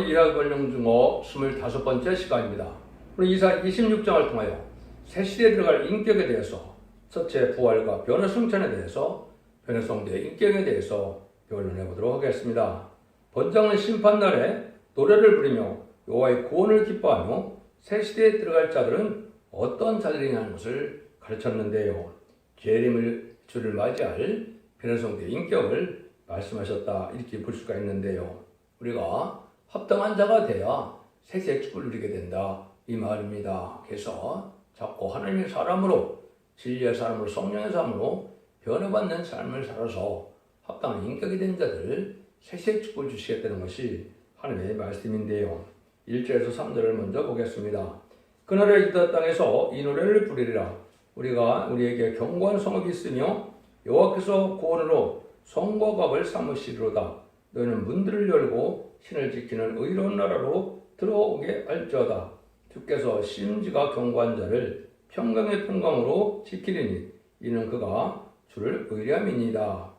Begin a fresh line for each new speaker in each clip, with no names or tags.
이하 권령 중어 25번째 시간입니다. 오늘 이사 26장을 통하여 새 시대에 들어갈 인격에 대해서 첫째 부활과 변화 성찬에 대해서 변화성 대 인격에 대해서 변론해 보도록 하겠습니다. 본장은 심판날에 노래를 부리며 여호와의 구원을 기뻐하며 새 시대에 들어갈 자들은 어떤 자들이냐는 것을 가르쳤는데요. 재림을 주를 맞이할 변화성 대 인격을 말씀하셨다 이렇게 볼 수가 있는데요. 우리가 합당한 자가 돼야 세세 축복을 누리게 된다 이 말입니다. 그래서 자꾸 하나님의 사람으로 진리의 사람으로 성령의 사람으로 변화받는 삶을 살아서 합당한 인격이 된 자들 세세 축복을 주시겠다는 것이 하나님의 말씀인데요. 1절에서 3절을 먼저 보겠습니다. 그날에 유다 땅에서 이 노래를 부르리라. 우리에게 견고한 성읍이 있으며 여호와께서 구원으로 성과 값을 삼으시리로다. 너희는 문들을 열고 신을 지키는 의로운 나라로 들어오게 할지어다. 주께서 심지가 견고한 자를 평강의 평강으로 지키리니 이는 그가 주를 의뢰함이니이다.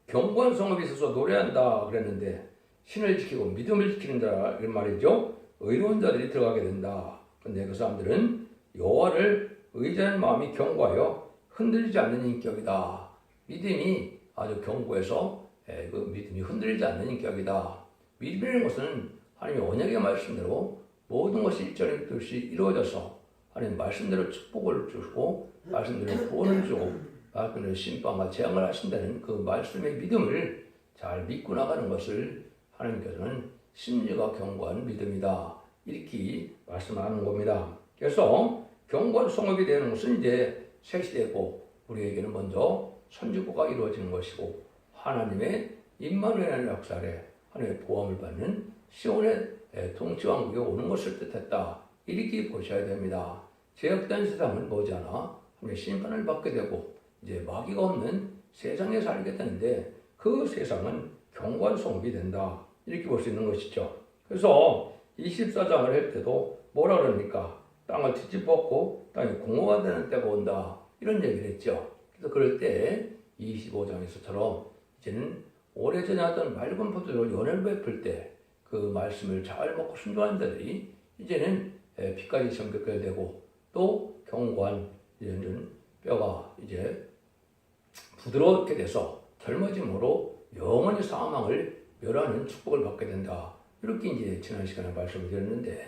견고한 성읍이 있어서 노래한다 그랬는데 신을 지키고 믿음을 지키는 자 이런 말이죠. 의로운 자들이 들어가게 된다. 근데 그 사람들은 여호와를 의지하는 마음이 견고하여 흔들리지 않는 인격이다. 믿음이 아주 견고해서 그 믿음이 흔들리지 않는 인격이다. 믿음이라는 것은 하나님의 언약의 말씀대로 모든 것이 일정했듯이 이루어져서 하나님 말씀대로 축복을 주고 말씀대로 구원을 주고 말씀대로 심판과 재앙을 하신다는 그 말씀의 믿음을 잘 믿고 나가는 것을 하나님께서는 심리가 견고한 믿음이다 이렇게 말씀하는 겁니다. 그래서 견고한 성읍이 되는 것은 이제 새 시대고 우리에게는 먼저 선지고가 이루어지는 것이고 하나님의 임마누엘의 역사 아래 하나님의 보호함을 받는 시온의 통치왕국에 오는 것을 뜻했다. 이렇게 보셔야 됩니다. 죄악된 세상은 머지않아 하나님의 심판을 받게 되고 이제 마귀가 없는 세상에 살게 되는데 그 세상은 견고한 성읍이 된다. 이렇게 볼 수 있는 것이죠. 그래서 24장을 할 때도 뭐라 그럽니까? 땅을 뒤집었고 땅이 공허가 되는 때가 온다. 이런 얘기를 했죠. 그래서 그럴 때 25장에서처럼 이제는 오래전에 하던 맑은 포도주로 연회를 베풀 때 그 말씀을 잘 먹고 순종한 자들이 이제는 피까지 정결 되고 또 견고한 이제는 뼈가 이제 부드럽게 돼서 젊어짐으로 영원히 사망을 멸하는 축복을 받게 된다. 이렇게 이제 지난 시간에 말씀을 드렸는데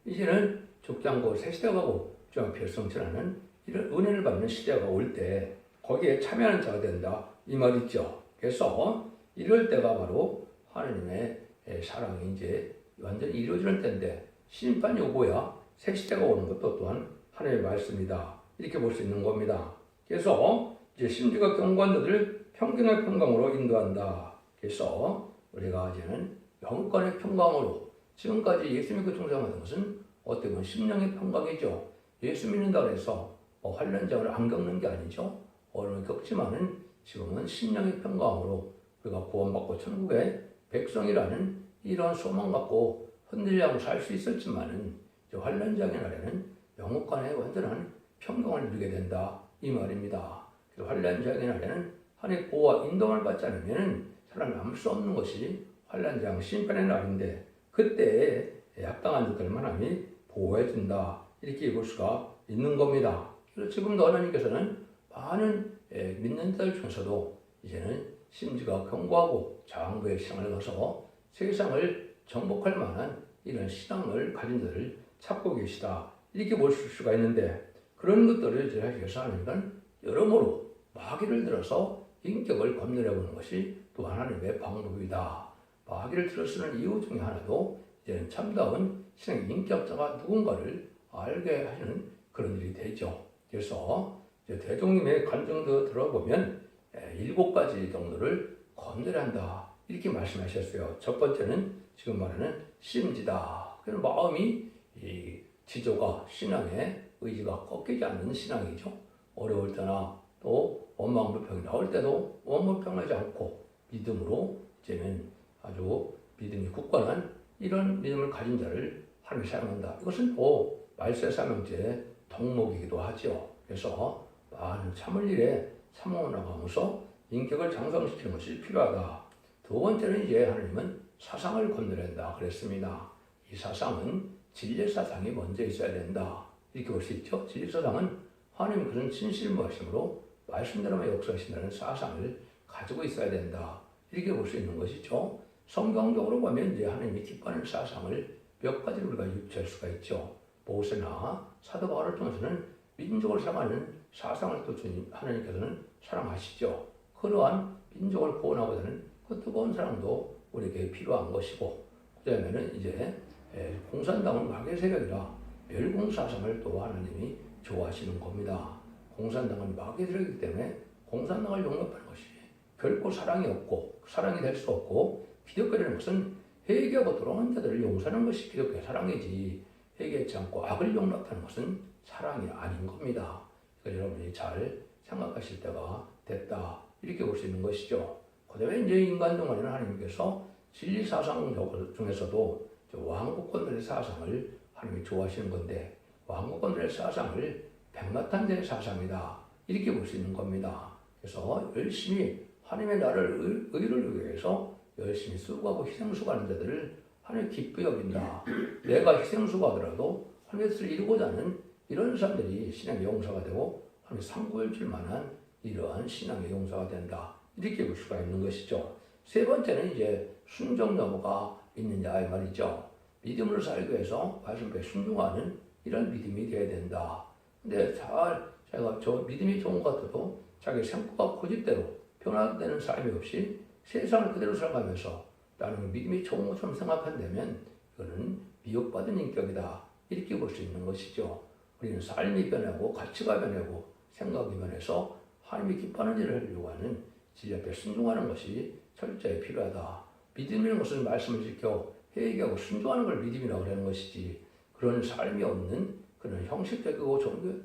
이제는 죽장고 새 시대가 가고 별성천하는 이런 은혜를 받는 시대가 올 때 거기에 참여하는 자가 된다. 이 말이죠. 그래서 이럴 때가 바로 하나님의 사랑이 이제 완전히 이루어지는 때인데 심판이 오고야 새 시대가 오는 것도 또한 하나님의 말씀이다. 이렇게 볼 수 있는 겁니다. 그래서 이제 심지가 견고한 자들을 평강의 평강으로 인도한다. 그래서 우리가 이제는 영권의 평강으로 지금까지 예수 믿고 충성하는 것은 어떻게 보면 심령의 평강이죠. 예수 믿는다고 해서 환난장을 안 겪는 게 아니죠. 어려움을 겪지만은 지금은 심령의 평강으로 우리가 구원받고 천국의 백성이라는 이런 소망 갖고 흔들려 하고 살 수 있었지만은 환난장의 날에는 영혼간의 완전한 평강을 누리게 된다 이 말입니다. 환난장의 날에는 하나님의 보호와 인도를 받지 않으면 사람이 남을 수 없는 것이 환난장 심판의 날인데 그때 합당한 자들만 하나님이 보호해 준다 이렇게 볼 수가 있는 겁니다. 그래서 지금도 하나님께서는 많은 믿는 자들 중에서도 이제는 심지가 견고하고 장부의 신앙을 가서 세상을 정복할 만한 이런 신앙을 가진 자를 찾고 계시다. 이렇게 볼 수가 있는데 그런 것들을 제가 해서 하니까 여러모로 마귀를 들어서 인격을 건드려보는 것이 또 하나님의 방법이다. 마귀를 들어쓰는 이유 중에 하나도 이제는 참다운 신앙의 인격자가 누군가를 알게 하는 그런 일이 되죠. 그래서 이제 대종님의 간증도 들어보면 7가지 정도를 건드려야 한다. 이렇게 말씀하셨어요. 첫 번째는 지금 말하는 심지다. 그런 마음이 이 지조가 신앙의 의지가 꺾이지 않는 신앙이죠. 어려울 때나 또 원망불평이 나올 때도 원망불평하지 않고 믿음으로 이제는 아주 믿음이 굳건한 이런 믿음을 가진 자를 하나님이 사용한다. 이것은 또 말세사명제의 덕목이기도 하죠. 그래서 많은 참을 일에 참어 나가면서 인격을 장성시키는 것이 필요하다. 두 번째는 이제 하나님은 사상을 건드린다 그랬습니다. 이 사상은 진리의 사상이 먼저 있어야 된다. 이렇게 볼 수 있죠. 진리의 사상은 하나님 그런 진실무하심으로 말씀대로만 역사하신다는 사상을 가지고 있어야 된다. 이렇게 볼 수 있는 것이죠. 성경적으로 보면 이제 하나님이 기뻐하는 사상을 몇 가지로 우리가 유추할 수가 있죠. 모세나 사도 바울을 통해서는 민족을 사랑하는 사상을 또 주님 하나님께서는 사랑하시죠. 그러한 민족을 구원하고자 하는 그 뜨거운 사랑도 우리에게 필요한 것이고, 그다음에는 이제 공산당은 마귀의 세력이라 멸공사상을 또 하나님이 좋아하시는 겁니다. 공산당은 마귀의 세력이기 때문에 공산당을 용납하는 것이 결코 사랑이 없고 사랑이 될 수 없고, 기독교라는 것은 회개하고 돌아온 자들을 용서하는 것이 기독교의 사랑이지, 회개하지 않고 악을 용납하는 것은 사랑이 아닌 겁니다. 그러니까 여러분이 잘 생각하실 때가 됐다, 이렇게 볼 수 있는 것이죠. 그 다음에 이제 인간 동안에는 하나님께서 진리 사상 중에서도 왕국권들의 사상을 하나님이 좋아하시는 건데, 왕국권들의 사상을 백마탄자의 사상이다, 이렇게 볼 수 있는 겁니다. 그래서 열심히 하나님의 나라를 의를 위해서 열심히 수고하고 희생수고하는 자들을 하나님 기쁘게 여긴다. 내가 희생수고하더라도 하나님의 뜻을 이루고자 하는 이런 사람들이 신앙의 용사가 되고 하나님 상고할 줄 만한 이러한 신앙의 용사가 된다, 이렇게 볼 수가 있는 것이죠. 세 번째는 이제 순종 여부가 있느냐 이 말이죠. 믿음으로 살기 위해서 말씀에 순종하는 이런 믿음이 되어야 된다. 근데 제가 저 믿음이 좋은 것 같아도 자기 생각과 고집대로 변화되는 삶이 없이 세상을 그대로 살아가면서 나는 믿음이 좋은 것처럼 생각한다면 이거는 미혹받은 인격이다, 이렇게 볼 수 있는 것이죠. 우리는 삶이 변하고 가치가 변하고 생각이 변해서 하나님이 기뻐하는 일을 하려고 하는 진리 앞에 순종하는 것이 철저히 필요하다. 믿음이라는 것은 말씀을 지켜 회개하고 순종하는 걸 믿음이라고 하는 것이지, 그런 삶이 없는 그런 형식적이고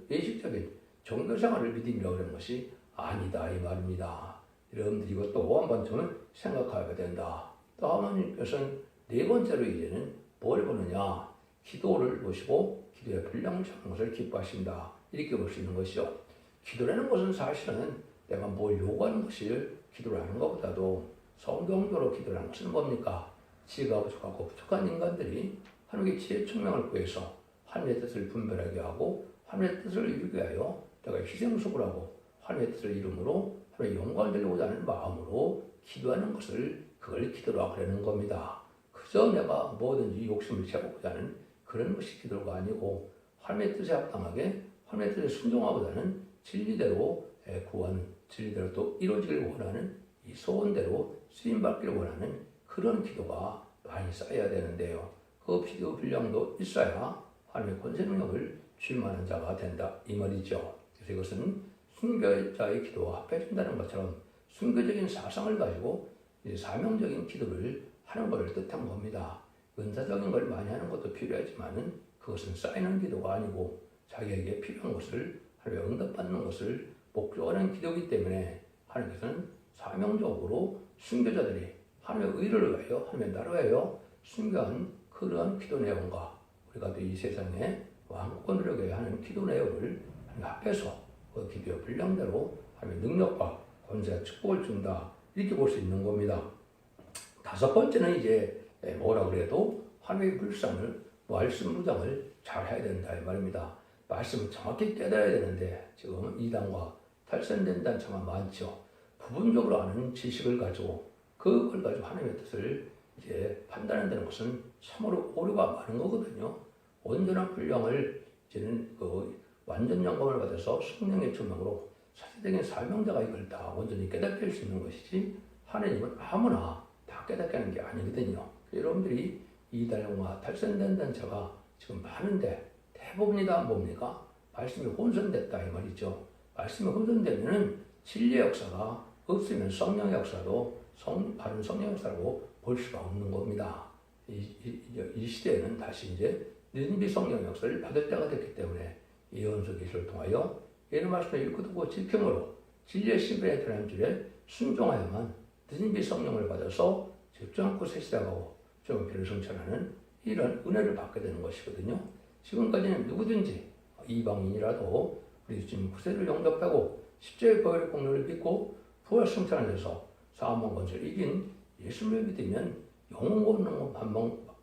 예식적인 종교생활을 믿음이라고 하는 것이 아니다, 이 말입니다. 여러분들 이것도 한번 좀 생각해야 된다. 또 하나님께서는 네 번째로 이제는 뭘 보느냐, 기도를 보시고 기도의 분량을 잡는 것을 기뻐하신다, 이렇게 볼 수 있는 것이죠. 기도라는 것은 사실은 내가 뭘 요구하는 것을 기도를 하는 것보다도 성경적으로 기도라는 것은 뭡니까? 지혜가 부족하고 부족한 인간들이 하나님의 지혜 총명을 구해서 하나님의 뜻을 분별하게 하고 하나님의 뜻을 이루게 하여 내가 희생수고를 하고 하나님의 뜻을 이름으로 하나님의 영광을 드리고자 하는 마음으로 기도하는 것을, 그걸 기도라고 하는 겁니다. 그저 내가 뭐든지 욕심을 채우고자 하는 그런 것이 기도가 아니고, 하나님의 뜻에 합당하게 하나님의 뜻에 순종하고자 하는 진리대로 구하는, 진리대로 또 이루어지길 원하는 이 소원대로 쓰임받기를 원하는 그런 기도가 많이 쌓여야 되는데요. 그 기도 분량도 있어야 하나님의 권세 능력을 줄 만한 자가 된다, 이 말이죠. 그래서 이것은 순교자의 기도와 합해진다는 것처럼 순교적인 사상을 가지고 사명적인 기도를 하는 것을 뜻한 겁니다. 은사적인 걸 많이 하는 것도 필요하지만은 그것은 쌓이는 기도가 아니고 자기에게 필요한 것을 하나님의 응답받는 것을 목적으로 하는 기도이기 때문에 하나님께서는 사명적으로 순교자들이 하나님의 의를 위하여 하나님의 나라를 위하여 순교한 그러한 기도 내용과 우리가 또 이 세상에 왕권을 위해 하는 기도 내용을 합해서 그 기도의 분량대로 하나님의 능력과 권세와 축복을 준다, 이렇게 볼 수 있는 겁니다. 다섯 번째는 이제 뭐라 그래도 하나님의 불상을, 말씀 무장을 잘 해야 된다, 이 말입니다. 말씀을 정확히 깨달아야 되는데 지금 이단과 탈선된 단체가 많죠. 부분적으로 아는 지식을 가지고 그걸 가지고 하나님의 뜻을 이제 판단한다는 것은 참으로 오류가 많은 거거든요. 온전한 분량을 이제는 완전 영감을 받아서 성령의 조명으로 사실적인 사명자가 이걸 다 온전히 깨닫게 할 수 있는 것이지, 하나님은 아무나 다 깨닫게 하는 게 아니거든요. 여러분들이 이단과 탈선된 단체가 지금 많은데 대부분이 다 뭡니까? 말씀이 혼선됐다, 이 말이죠. 말씀이 혼선되면은 진리의 역사가 없으면 성령의 역사도 바른 성령의 역사라고 볼 수가 없는 겁니다. 이 시대에는 다시 이제 느니비 성령의 역사를 받을 때가 됐기 때문에 예언서 계시를 통하여 예언의 말씀을 읽고 듣고 지킴으로 진리의 신분에 대한 줄에 순종하여만 느니비 성령을 받아서 집중 않고 세시다가고 종교를 성천하는 이런 은혜를 받게 되는 것이거든요. 지금까지는 누구든지 이방인이라도 우리 주님 구세를 영접하고 십자가의 보혈의 공로를 믿고 부활 승천을 해서 사망 권세를 이긴 예수를 믿으면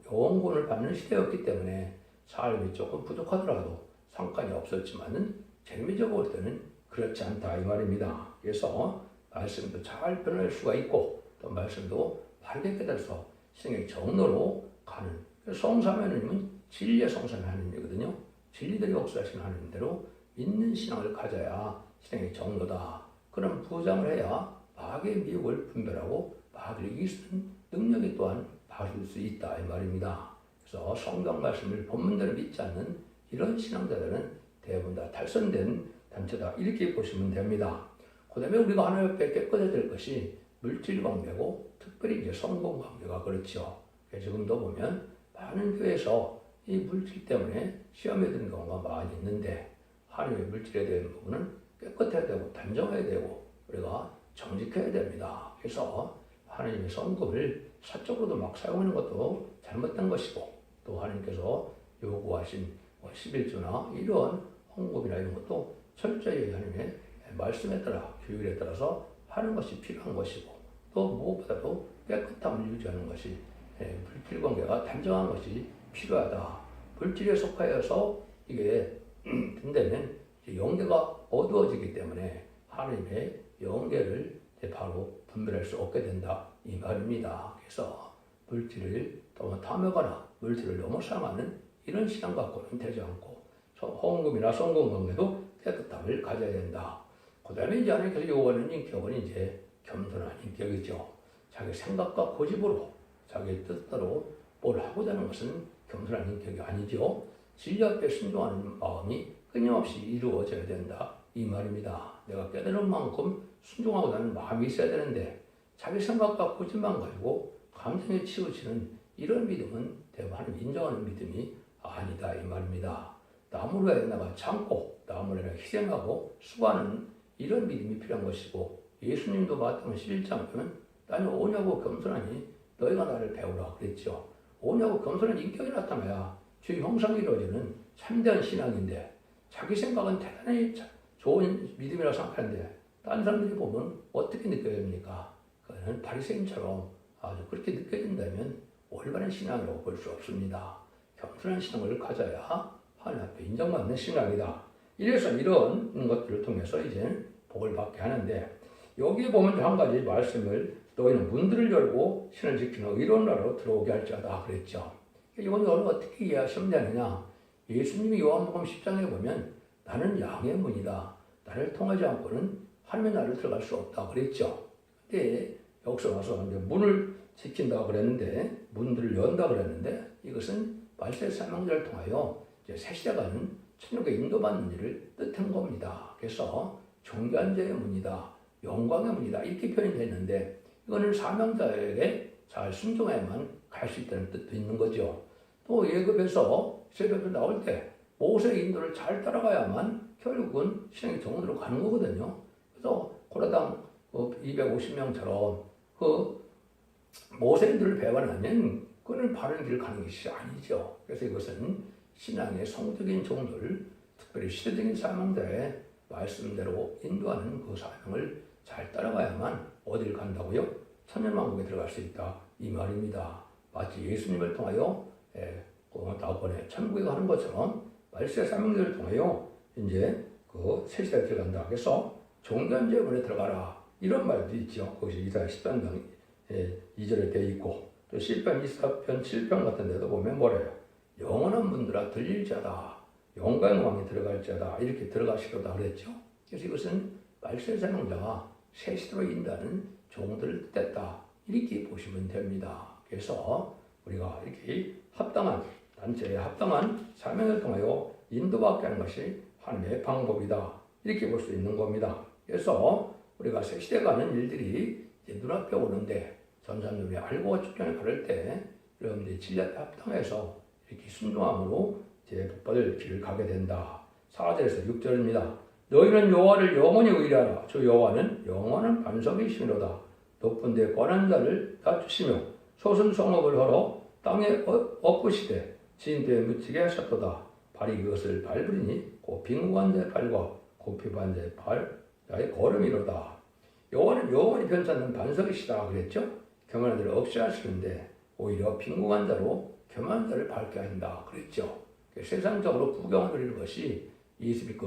영원권을 받는 시대였기 때문에 삶이 조금 부족하더라도 상관이 없었지만은 재미적으로 볼 때는 그렇지 않다 이 말입니다. 그래서 말씀도 잘 변할 수가 있고 또 말씀도 바르게 깨달아서 신앙의 정로로 가는 성삼위 하나님은 진리의 성삼위 하나님이거든요. 진리들이 역사하시는 하나님대로 믿는 신앙을 가져야 신앙의 정로다. 그런 부장을 해야 마귀의 미혹을 분별하고 마귀를 이길 수 있는 능력이 또한 받을 수 있다 이 말입니다. 그래서 성경 말씀을 본문대로 믿지 않는 이런 신앙자들은 대부분 다 탈선된 단체다 이렇게 보시면 됩니다. 그 다음에 우리가 하나님 앞에 깨끗해야 될 것이 물질 관계고 특별히 이제 성공 관계가 그렇죠. 지금도 보면 많은 교회에서 이 물질 때문에 시험에 드는 경우가 많이 있는데 하나님의 물질에 대한 부분은 깨끗해야 되고 단정해야 되고 우리가 정직해야 됩니다. 그래서 하나님의 성금을 사적으로도 막 사용하는 것도 잘못된 것이고 또 하나님께서 요구하신 11조나 이런 헌금이나 이런 것도 철저히 하나님의 말씀에 따라 규율에 따라서 하는 것이 필요한 것이고 또 무엇보다도 깨끗함을 유지하는 것이 물질 관계가 단정한 것이 필요하다. 물질에 속하여서 이게 된다면 영계가 어두워지기 때문에 하나님의 영계를 바로 분별할 수 없게 된다 이 말입니다. 그래서 물질을 너무 탐하거나 물질을 너무 사랑하는 이런 신앙 갖고는 되지 않고 헌금이나 성금 관계도 깨끗함을 가져야 된다. 그 다음에 이제 하나님께서 요구하는 인격은 이제 겸손한 인격이죠. 자기 생각과 고집으로 자기 뜻대로 뭘 하고자 하는 것은 겸손한 인격이 아니죠. 진리 앞에 순종하는 마음이 끊임없이 이루어져야 된다 이 말입니다. 내가 깨달은 만큼 순종하고자 하는 마음이 있어야 되는데 자기 생각과 고집만 가지고 감정에 치우치는 이런 믿음은 대부분 하나님 인정하는 믿음이 아니다 이 말입니다. 남을 위해 내가 참고 남을 위해 희생하고 수고하는 이런 믿음이 필요한 것이고 예수님도 마태복음 11장 보면 나는 오냐고 겸손하니 너희가 나를 배우라 그랬죠. 오냐고 겸손한 인격이 나타나야 주 형상이 이루어지는 참된 신앙인데 자기 생각은 대단히 좋은 믿음이라고 생각하는데 다른 사람들이 보면 어떻게 느껴집니까? 그는 바리새인처럼 아주 그렇게 느껴진다면 올바른 신앙이라고 볼 수 없습니다. 겸손한 신앙을 가져야 하나님 앞에 인정받는 신앙이다. 이래서 이런 것들을 통해서 이제 복을 받게 하는데 여기에 보면 한 가지 말씀을 너희는 문들을 열고 신을 지키는 의로운 나라로 들어오게 할지어다 그랬죠. 이건 어떻게 이해하시면 되느냐? 예수님이 요한복음 10장에 보면 나는 양의 문이다. 나를 통하지 않고는 하나님의 나라를 들어갈 수 없다 그랬죠. 근데 여기서 와서 이제 문을 지킨다 그랬는데 문들을 연다 그랬는데 이것은 말세 사명자를 통하여 이제 새 시대가는 천국에 인도받는 일을 뜻한 겁니다. 그래서 존귀한 자의 문이다, 영광의 문이다 이렇게 표현됐는데 이거는 사명자에게 잘 순종해야만 갈 수 있다는 뜻도 있는 거죠. 또 예급에서 새벽에 나올 때 모세의 인도를 잘 따라가야만 결국은 신앙의 정원으로 가는 거거든요. 그래서 고라당 250명처럼 그 모세의 인도를 배워나면 그는 바른 길을 가는 것이 아니죠. 그래서 이것은 신앙의 성적인 정도를 특별히 시대적인 사명자의 말씀대로 인도하는 그 사명을 잘 따라가야만 어딜 간다고요? 천년왕국에 들어갈 수 있다 이 말입니다. 마치 예수님을 통하여 다음번에 천국에 가는 것처럼 말세 사명자를 통하여 이제 그 새 시대에 들어간다. 그래서 종교한 제문에 들어가라 이런 말도 있죠. 거기서 이사야 10편 2절에 되어 있고 또 시편 24편 7편 같은 데도 보면 뭐래요? 영원한 문들아 들릴지어다 영광의 왕이 들어갈지어다 이렇게 들어가시려다 그랬죠. 그래서 이것은 말세 사명자가 새 시대로 인도하는 종들을 뜻했다 이렇게 보시면 됩니다. 그래서 우리가 이렇게 합당한 단체에 합당한 사명을 통하여 인도받게 하는 것이 하나님의 방법이다 이렇게 볼 수 있는 겁니다. 그래서 우리가 새 시대 가는 일들이 이제 눈앞에 오는데 전산율이 알고 축전에 가를 때 여러분들이 진리 앞에 합당해서 이렇게 순종함으로 이제 복받을 길을 가게 된다. 4절에서 6절입니다. 너희는 여호와를 영원히 의뢰하라. 저 여호와는 영원한 반석이시로다. 높은 데 권한 자를 낮추시며 소순 성읍을 헐어 땅에 엎으시되 진대에 묻히게 하셨도다. 발이 그것을 밟으리니 곧 빈궁한 자의 발과 굽히반 자의 발의 걸음이로다. 여호와는 영원히 변치 않는 반석이시다 그랬죠. 교만한 자를 없이 하시는데 오히려 빈궁한 자로 교만한 자를 밝게 한다 그랬죠. 세상적으로 부경을 누리는 것이 예수님이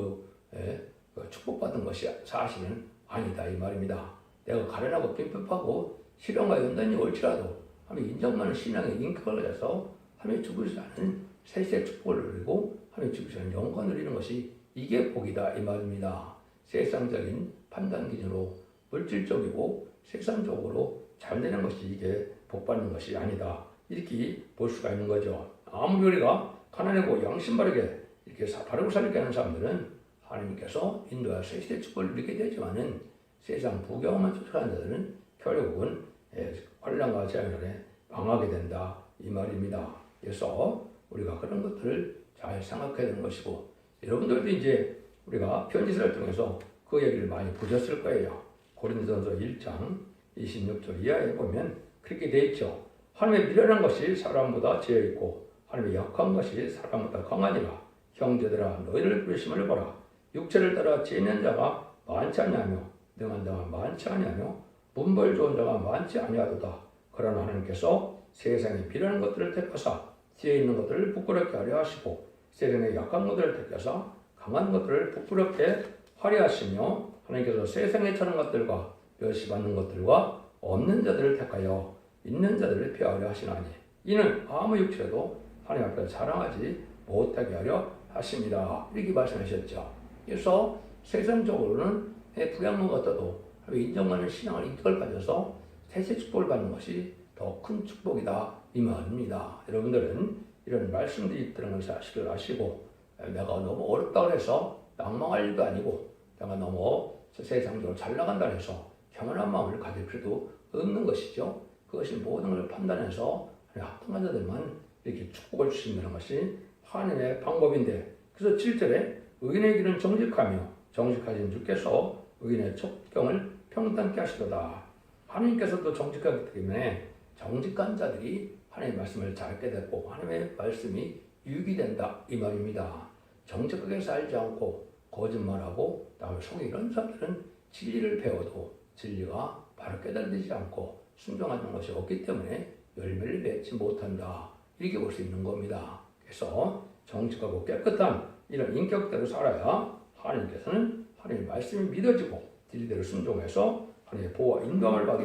축복받은 것이 사실은 아니다 이 말입니다. 내가 가련하고 빈법하고 시련과 연단이 올지라도 하나님 인정받는 신앙의 인격을 가져서 하나님 주부지 않은 세세의 축복을 누리고 하나님 주부지 않은 영광을 누리는 것이 이게 복이다 이 말입니다. 세상적인 판단 기준으로 물질적이고 세상적으로 잘 되는 것이 이게 복받는 것이 아니다 이렇게 볼 수가 있는 거죠. 아무리 우리가 가난하고 양심 바르게 이렇게 바르고 살게 하는 사람들은 하나님께서 인도와 세세의 축복을 누리게 되지만은 세상 부경만 쫓아가는 자들은 결국은 환난과 재앙 아래 망하게 된다 이 말입니다. 그래서 우리가 그런 것들을 잘 생각해야 되는 것이고 여러분들도 이제 우리가 편지서를 통해서 그 얘기를 많이 보셨을 거예요. 고린도전서 1장 26절 이하에 보면 그렇게 돼 있죠. 하나님의 미련한 것이 사람보다 죄 있고 하나님의 약한 것이 사람보다 강하니라. 형제들아 너희를 부르심을 보라. 육체를 따라 죄 있는 자가 많지 아니하며 능한 자가 많지 아니하며 문벌 좋은 자가 많지 아니하도다. 그러나 하나님께서 세상에 미련한 것들을 택하사 죄 있는 것들을 부끄럽게 하려 하시고 세상에 약한 것들을 택하사 강한 것들을 부끄럽게 하려 하시며 하나님께서 세상에 처한 것들과 멸시받는 것들과 없는 자들을 택하여 있는 자들을 폐하려 하시나니 이는 아무 육체도 하나님 앞에 자랑하지 못하게 하려 하십니다. 이렇게 말씀하셨죠. 그래서 세상적으로는 부양만 같아도 인정받는 신앙을 인격을 가져서 세세 축복을 받는 것이 더 큰 축복이다 이 말입니다. 여러분들은 이런 말씀들이 있다는 것을 사실을 아시고 내가 너무 어렵다고 해서 낭망할 일도 아니고 내가 너무 세상적으로 잘 나간다 해서 교만한 마음을 가질 필요도 없는 것이죠. 그것이 모든 걸 판단해서 합당한 자들만 이렇게 축복을 주신다는 것이 하나님의 방법인데 그래서 7절에 의인의 길은 정직하며 정직하신 주께서 의인의 첩경을 평탄케 하시도다. 하나님께서도 정직하기 때문에 정직한 자들이 하나님의 말씀을 잘 깨닫고 하나님의 말씀이 유익이 된다 이 말입니다. 정직하게 살지 않고 거짓말하고 남을 속이 이런 사람들은 진리를 배워도 진리가 바로 깨달아지지 않고 순종하는 것이 없기 때문에 열매를 맺지 못한다 이렇게 볼 수 있는 겁니다. 그래서 정직하고 깨끗한 이런 인격대로 살아야 하나님께서는 하나님의 말씀이 믿어지고 진리대로 순종해서 하나님의 보호와 인도함을 받고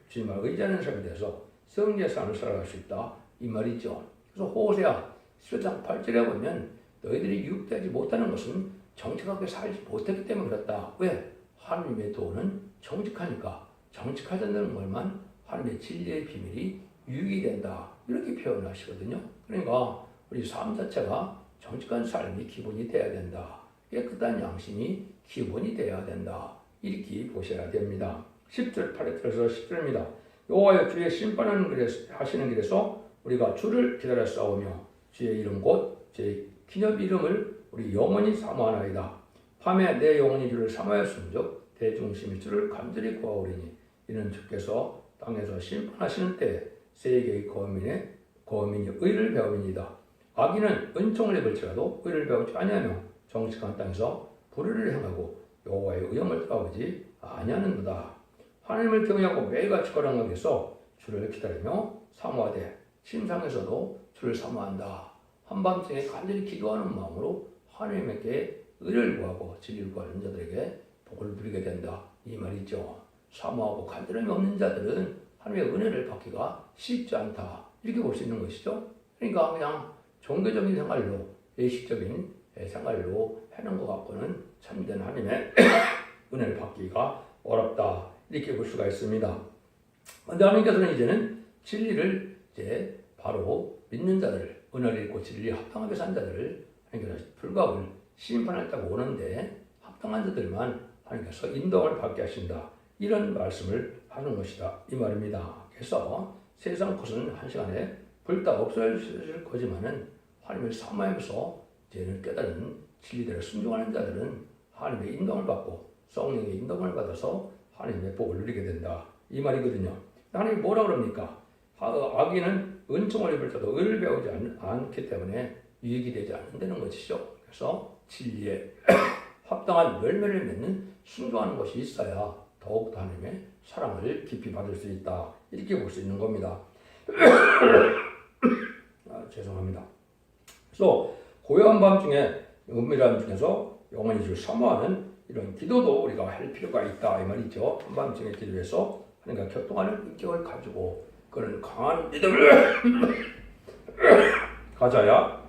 주님을 의지하는 삶이 돼서 성리의 삶을 살아갈 수 있다 이 말이죠. 그래서 호세아 10장 8절에 보면 너희들이 유익되지 못하는 것은 정직하게 살지 못했기 때문에 그렇다. 왜? 하나님의 도는 정직하니까 정직하지 않는 것만 하나님의 진리의 비밀이 유익이 된다 이렇게 표현하시거든요. 그러니까 우리 삶 자체가 정직한 삶이 기본이 돼야 된다. 깨끗한 양심이 기본이 돼야 된다. 이렇게 보셔야 됩니다. 10절 8절에서 10절입니다. 여호와여 주의 심판하는 하시는 길에서 우리가 주를 기다려 싸우며 주의 이름 곧 주의 기념 이름을 우리 영원히 사모하나이다. 밤에 내 영혼이 주를 사모하였음즉 대중심이 주를 간절히 구하오리니 이는 주께서 땅에서 심판하시는 때에 세계의 거민이 의를 배움이니이다. 악인은 은총을 입을지라도 의를 배우지 아니하며 정직한 땅에서 불의를 행하고 여호와의 의형을 따라오지 아니하는도다. 하나님을 경외하고 매일같이 걸어가기 위해서 주를 기다리며 사모하되 심상에서도 주를 사모한다. 한밤중에 간절히 기도하는 마음으로 하나님께 의를 구하고 진리를 구하는 자들에게 복을 누리게 된다 이 말이죠. 사모하고 간절함이 없는 자들은 하나님의 은혜를 받기가 쉽지 않다 이렇게 볼 수 있는 것이죠. 그러니까 그냥 종교적인 생활로 예식적인 생활로 하는 것 갖고는 참된 하나님의 은혜를 받기가 어렵다 이렇게 볼 수가 있습니다. 그런데 하나님께서는 이제는 진리를 이제 바로 믿는 자들, 은혜를 입고 진리에 합당하게 산 자들을 하나님께서 불가을 심판할 때가 오는데 합당한 자들만 하나님께서 인도를 받게 하신다. 이런 말씀을 하는 것이다. 이 말입니다. 그래서 세상 것은 한 시간에 불다 없어질 거지만은 하나님을 사모하면서 죄를 깨달은 진리대로 순종하는 자들은 하나님의 인도를 받고 성령의 인도를 받아서 하나님의 복을 누리게 된다. 이 말이거든요. 하나님이 뭐라 그럽니까? 악인은 은총을 입을 때도 의를 배우지 않기 때문에 유익이 되지 않는다는 것이죠. 그래서 진리에 합당한 열매를 맺는 순종하는 것이 있어야 더욱더 하나님의 사랑을 깊이 받을 수 있다. 이렇게 볼 수 있는 겁니다. 죄송합니다. 그래서 고요한 밤중에 은밀한 중에서 영원히 주를 사모하는 이런 기도도 우리가 할 필요가 있다 이 말이죠. 한밤중에 기도해서 하나님과 교통하는 인격을 가지고 그런 강한 믿음을 가져야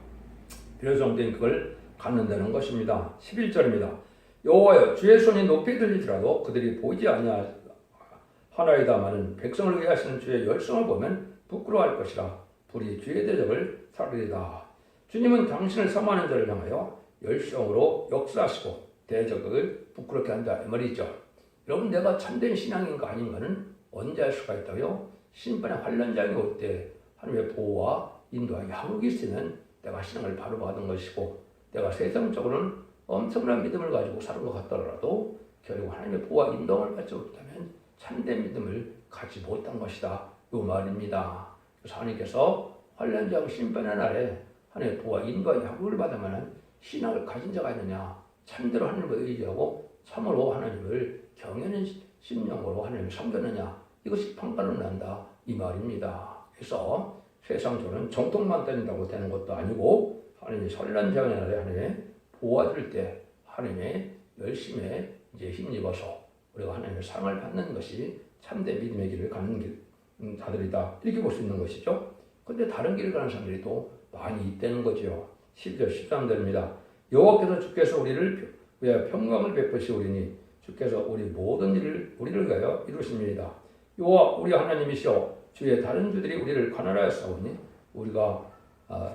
변성된 그걸 갖는다는 것입니다. 11절입니다. 여호와여 주의 손이 높이 들리더라도 그들이 보이지 아니하나이다마는 백성을 위해 하시는 주의 열성을 보면 부끄러워할 것이라 불이 주의 대적을 사르리다. 주님은 당신을 사모하는 자를 향하여 열성으로 역사하시고 대적을 부끄럽게 한다 이 말이죠. 여러분 내가 참된 신앙인가 아닌가는 언제 알 수가 있다고요? 심판의 환란장이 올 때 하나님의 보호와 인도와 양육이 있으면 내가 신앙을 바로 받은 것이고 내가 세상적으로는 엄청난 믿음을 가지고 사는 것 같더라도 결국 하나님의 보호와 인도를 받지 못하면 참된 믿음을 갖지 못한 것이다 이 말입니다. 그래서 하나님께서 환란장 심판의 날에 하나님의 보호와 인도와 양육을 받아야만 신앙을 가진 자가 있느냐 참대로 하나님을 의지하고 참으로 하나님을 경외하는 심령으로 하나님을 섬겼느냐 이것이 판가름 난다 이 말입니다. 그래서 세상적으로는 정통만 다닌다고 되는 것도 아니고 하나님의 환란장의 날에 하나님의 보호해줄 때 하나님의 열심에 이제 힘입어서 우리가 하나님의 사랑을 받는 것이 참된 믿음의 길을 가는 자들이다 이렇게 볼 수 있는 것이죠. 근데 다른 길을 가는 사람들이 또 많이 있다는 거죠. 12절 13절입니다. 여호와께서 주께서 우리를 위하여 평강을 베푸시오리니 주께서 우리 모든 일을 우리를 위하여 이루십니다. 여호와 우리 하나님이시여 주의 다른 주들이 우리를 가난하였사오니 우리가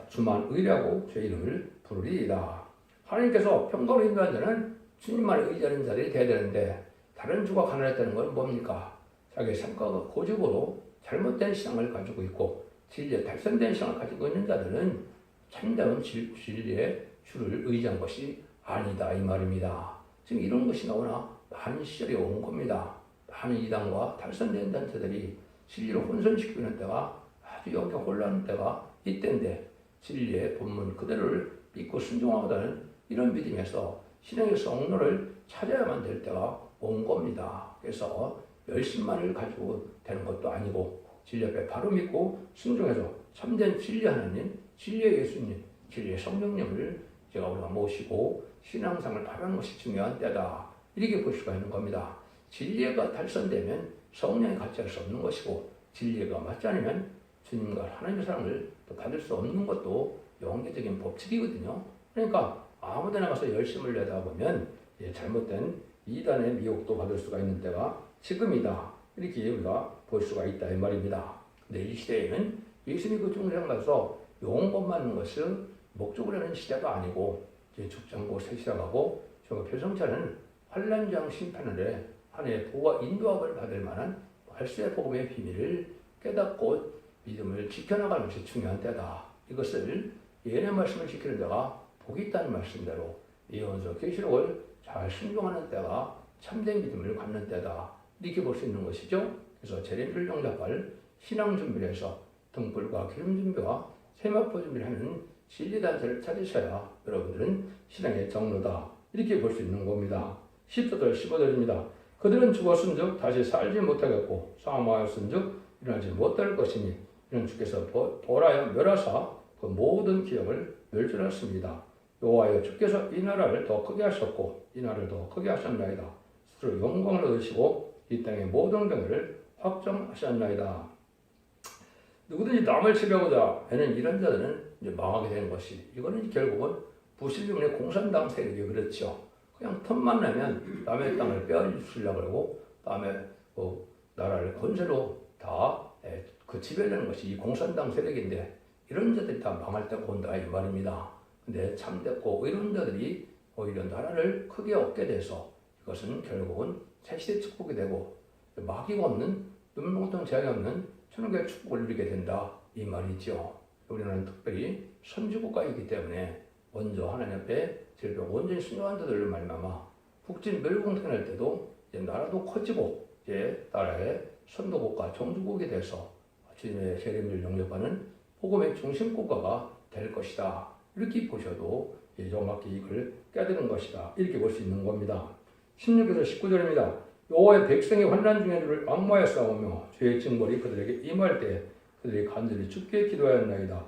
주만 의뢰하고 주의 이름을 부르리이다. 하나님께서 평강을 인도한 자는 주님만 의지하는 자들이 되어야 되는데 다른 주가 가난했다는 건 뭡니까? 자기의 생각과 고집으로 잘못된 신앙을 가지고 있고 진리에 달성된 신앙을 가지고 있는 자들은 참다운 진리의 주를 의지한 것이 아니다 이 말입니다. 지금 이런 것이 너무나 많은 시절이 온 겁니다. 많은 이단과 달성된 단체들이 진리를 혼선시키고 있는 때가 아주 여기 혼란한 때가 이때인데 진리의 본문 그대로를 믿고 순종하다는 이런 믿음에서 신앙의 성로를 찾아야만 될 때가 온 겁니다. 그래서 열심만을 가지고 되는 것도 아니고 진리 앞에 바로 믿고 순종해서 참된 진리 하나님, 진리의 예수님, 진리의 성령님을 제가 우리가 모시고 신앙상을 바라는 것이 중요한 때다. 이렇게 볼 수가 있는 겁니다. 진리가 달성되면 성령이 같이 할 수 없는 것이고 진리가 맞지 않으면 주님과 하나님의 사랑을 또 받을 수 없는 것도 영계적인 법칙이거든요. 그러니까 아무데나 가서 열심을 내다 보면 잘못된 이단의 미혹도 받을 수가 있는 때가 지금이다. 이렇게 우리가 볼 수가 있다 이 말입니다. 근데 이 시대에는 예수님 그 중생 가서 용법 맞는 것을 목적으로 하는 시대가 아니고 이제 죽장고 새 시작하고 저 표성차는 환란장 심판을 하나님의 보호와 인도함을 받을 만한 말씀의 복음의 비밀을 깨닫고 믿음을 지켜나가는 것이 중요한 때다. 이것을 예언의 말씀을 지키는 자가 복이 있다는 말씀대로 예언서 계시록을 잘 순종하는 때가 참된 믿음을 갖는 때다. 이렇게 볼 수 있는 것이죠. 그래서 재림을 용납할 신앙 준비를 해서 등불과 기름 준비와 세마포 준비를 하는 진리단체를 찾으셔야 여러분들은 신앙의 정로다. 이렇게 볼 수 있는 겁니다. 10절 15절입니다. 그들은 죽었은즉 다시 살지 못하겠고 사망하였은즉 일어나지 못할 것이니 이는 주께서 보라여 멸하사 그 모든 기업을 멸절하였습니다. 여호와여 주께서 이 나라를 더 크게 하셨고 이 나라를 더 크게 하셨나이다. 스스로 영광을 얻으시고 이 땅의 모든 경우를 확정하셨나이다. 누구든지 남을 지배하고자 하는 이런 자들은 이제 망하게 되는 것이 이거는 결국은 부실주문의 공산당 세력이 그렇죠. 그냥 틈만 나면 남의 땅을 빼앗으려고 그러고 남의 나라를 권세로 다 그 지배하는 것이 이 공산당 세력인데 이런 자들이 다 망할 때가 온다 이 말입니다. 근데 참됐고 이런 자들이 오히려 나라를 크게 얻게 돼서 이것은 결국은 새시대 축복이 되고 마귀가 없는 눈물동통 제약이 없는 천국의 축복을 누리게 된다 이 말이죠. 우리는 특별히 선지국가이기 때문에 먼저 하나님 앞에 제일 온전히 순종한 자들을 말미암아 북진 멸공탄할 때도 이제 나라도 커지고 이제 나라의 선도국가 정주국이 돼서 주님의 재림을 영접하는 복음의 중심국가가 될 것이다. 이렇게 보셔도 정확히 이걸 깨닫는 것이다. 이렇게 볼 수 있는 겁니다. 16에서 19절입니다. 여호와의 백성이 환난 중에 주를 악마에 싸우며 죄의 징벌이 그들에게 임할 때 그들이 간절히 주께 기도하였나이다.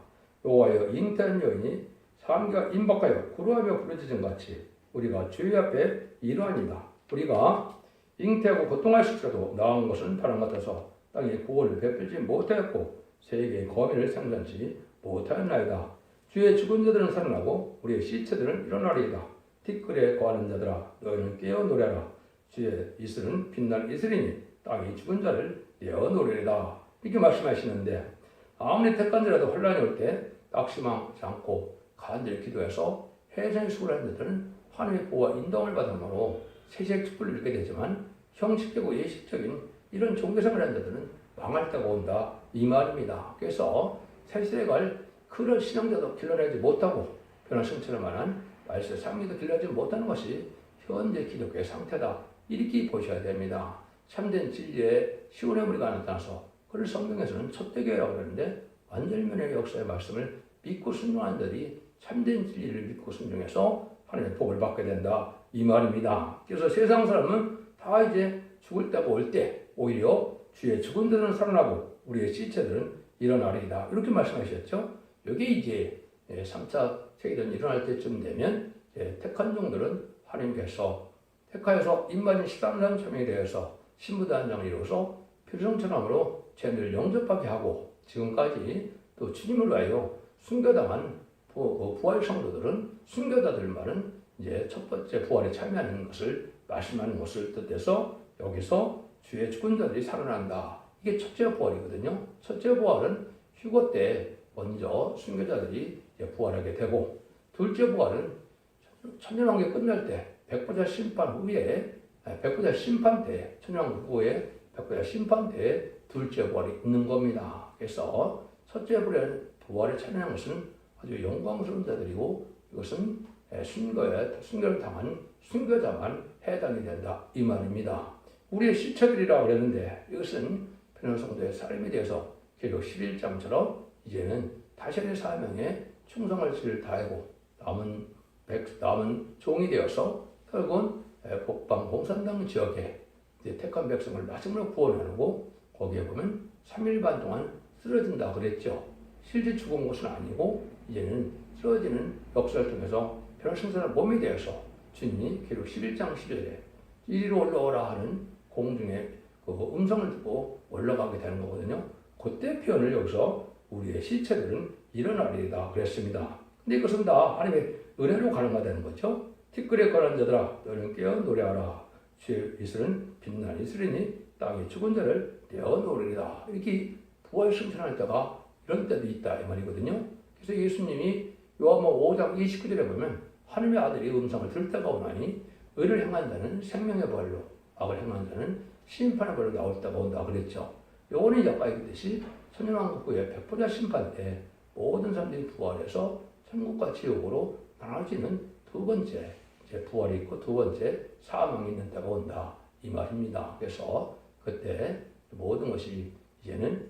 여호와여 잉태한 여인이 상기가 임박하여 구루하며 부르짖은 같이 우리가 주의 앞에 이러하니이다. 우리가 잉태하고 고통할수록 나은 것은 바람 같아서 땅에 구원을 베풀지 못하였고 세계의 거민을 생산치 못하였나이다. 주의 죽은 자들은 살아나고 우리의 시체들은 일어나리이다. 티끌에 거하는 자들아 너희는 깨어 노래하라. 주의 이슬은 빛난 이슬이니 땅이 죽은 자를 내어 노래리다. 이렇게 말씀하시는데 아무리 택한 자라도 혼란이 올 때 낙심하지 않고 간절히 기도해서 해성의 수고를 하는 자들은 하나님의 보호와 인도함을 받음으로 세세의 축복을 얻게 되지만 형식적이고 예식적인 이런 종교생활을 하는 자들은 망할 때가 온다 이 말입니다. 그래서 세세에 갈 그런 신앙자도 길러내지 못하고 변화성취할 만한 말세 상미도 길러내지 못하는 것이 현재 기독교의 상태다. 이렇게 보셔야 됩니다. 참된 진리의 시온의 무리가 나타나서 그걸 성경에서는 첫대교회라고 그러는데 완전면의 역사의 말씀을 믿고 순종한 자들이 참된 진리를 믿고 순종해서 하나님의 복을 받게 된다 이 말입니다. 그래서 세상 사람은 다 이제 죽을 때가 올 때 오히려 주의 죽은 자들은 살아나고 우리의 시체들은 일어나리이다 이렇게 말씀하셨죠. 여기 이제 3차 세계대전이 일어날 때쯤 되면 택한 종들은 하나님께서 택하여서 입맞은 13단 천명에 대해서 신부단장을 이루어서 필성천함으로 죄를 영접하게 하고 지금까지 또 주님을 위하여 순교당한 부활 성도들은 순교자들만은 이제 첫 번째 부활에 참여하는 것을 말씀하는 것을 뜻해서 여기서 주의 죽은 자들이 살아난다. 이게 첫째 부활이거든요. 첫째 부활은 휴거 때 먼저 순교자들이 부활하게 되고 둘째 부활은 천년왕국이 끝날 때 백보자 심판 후에 백보자 심판 때 천년왕국 후에 백보자 심판 때에 둘째 부활이 있는 겁니다. 그래서 첫째 부활에 참여한 것은 아주 영광스러운 자들이고 이것은 순교를 당한 순교자만 해당이 된다 이 말입니다. 우리의 시체들이라고 그랬는데 이것은 변호성도의 삶에 대해서 계속 11장처럼 이제는 다시의 사명에 충성할 다하고 남은 종이 되어서 결국은 북방 공산당 지역에 택한 백성을 마지막으로 구원하고 거기에 보면 3일 반 동안 쓰러진다 그랬죠. 실제 죽은 것은 아니고 이제는 쓰러지는 역사를 통해서 변화생산의 몸이 되어서 주님이 계속 11장 10절에 이리로 올라오라 하는 공중에 그 음성을 듣고 올라가게 되는 거거든요. 그때 표현을 여기서 우리의 시체들은 일어나리이다 그랬습니다. 근데 이것은 다 하나님의 은혜로 가능하다는 거죠. 티끌에 관한 자들아 너는 깨어 노래하라. 주의 이슬은 빛난 이슬이니 땅에 죽은 자를 내어 노래리다. 이렇게 부활 승천할 때가 이런 때도 있다 이 말이거든요. 그래서 예수님이 요한복음 5장 29절에 보면 하나님의 아들이 음성을 들을 때가 오나니 의를 행한 자는 생명의 벌로 악을 행한 자는 심판의 벌로 나올 때가 온다 그랬죠. 요거는 아까 얘기했듯이 천년왕국 후에 백보자 심판 때 모든 사람들이 부활해서 천국과 지옥으로 나눠지는 두 번째 부활이 있고 두 번째 사망이 있는 때가 온다 이 말입니다. 그래서 그때 모든 것이 이제는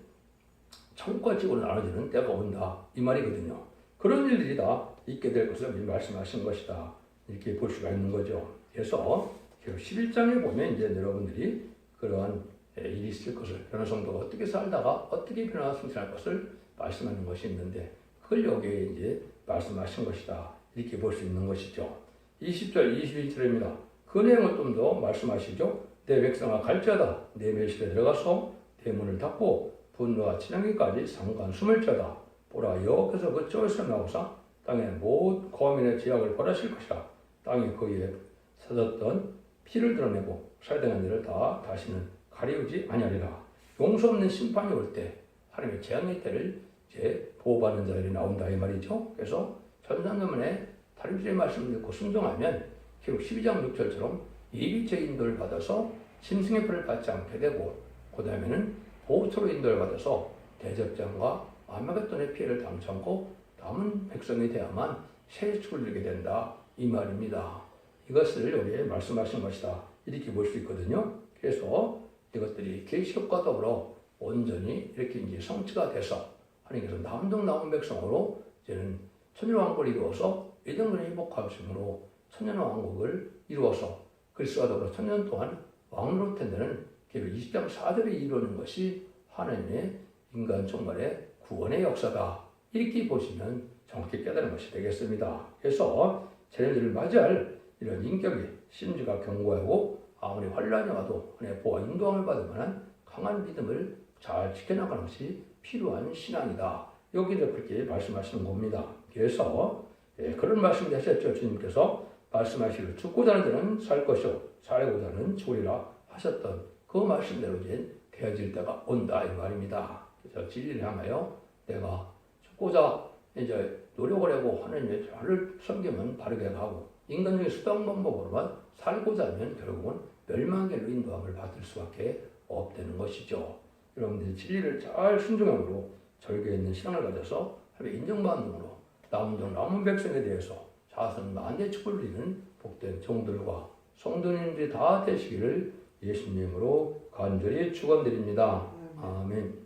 천국과 지옥으로 나눠지는 때가 온다 이 말이거든요. 그런 일들이 다 있게 될 것을 말씀하신 것이다 이렇게 볼 수가 있는 거죠. 그래서 11장에 보면 이제 여러분들이 그러한 일이 있을 것을 변화성도가 어떻게 살다가 어떻게 변화 승천할 것을 말씀하는 것이 있는데 그걸 여기에 이제 말씀하신 것이다 이렇게 볼 수 있는 것이죠. 20절 21절입니다. 그 내용을 좀 더 말씀하시죠. 내 백성아 갈지어다 내 멸실에 들어가서 대문을 닫고 분노와 친양기까지 상관 숨을 쪄다. 보라 여호와께서 그 쪄에서 나오사 땅의 모든 거민의 죄악을 벌하실 것이라. 땅이 거기에 사졌던 피를 드러내고 살등한 일을 다 다시는 가리우지 아니하리라. 용서 없는 심판이 올 때 하나님의 재앙의 때를 이제 보호받는 자들이 나온다 이 말이죠. 그래서 전산전문에 다른 주의 말씀을 듣고 순종하면 기록 12장 6절처럼 예비죄 인도를 받아서 짐승의 풀을 받지 않게 되고 그 다음에는 보호처로 인도를 받아서 대접장과 아마겟돈의 피해를 당치 않고 남은 백성이 되야만 새 축을 누리게 된다 이 말입니다. 이것을 여기에 말씀하신 것이다 이렇게 볼 수 있거든요. 그래서 이것들이 계시록과 더불어 온전히 이렇게 이제 성취가 돼서 하나님께서 남은 백성으로 이제는 천년왕국을 이루어서 예정론의 회복하심으로 천년왕국을 이루어서 그리스도와 더불어 천년 동안 왕으로 텐데는 계속 20장 4절에 이루어진 것이 하나님의 인간 종말의 구원의 역사다 이렇게 보시면 정확히 깨달은 것이 되겠습니다. 그래서 자녀들을 맞이할 이런 인격의 심지가 견고하고 아무리 환란이 와도 하나님의 보호와 인도함을 받을 만한 강한 믿음을 잘 지켜나가는 것이 필요한 신앙이다. 여기서 그렇게 말씀하시는 겁니다. 그래서 그런 말씀을 하셨죠. 주님께서 말씀하시기를 죽고자 하는 자는 살 것이요 살고자 하는 죽으리라 하셨던 그 말씀대로 이제 되어질 때가 온다 이 말입니다. 그래서 진리를 향하여 내가 죽고자 이제 노력을 하고 하는 자를 섬기면 바르게 가고 인간적인 수단 방법으로만 살고자 하면 결국은 멸망의 인도함을 받을 수밖에 없다는 것이죠. 여러분들이 진리를 잘 순종함으로 절개에 있는 신앙을 가져서 하나님의 인정받음으로 남은 백성에 대해서 자선 만대 축복을 드리는 복된 종들과 성도님들이 다 되시기를 예수님으로 간절히 축원드립니다. 아멘.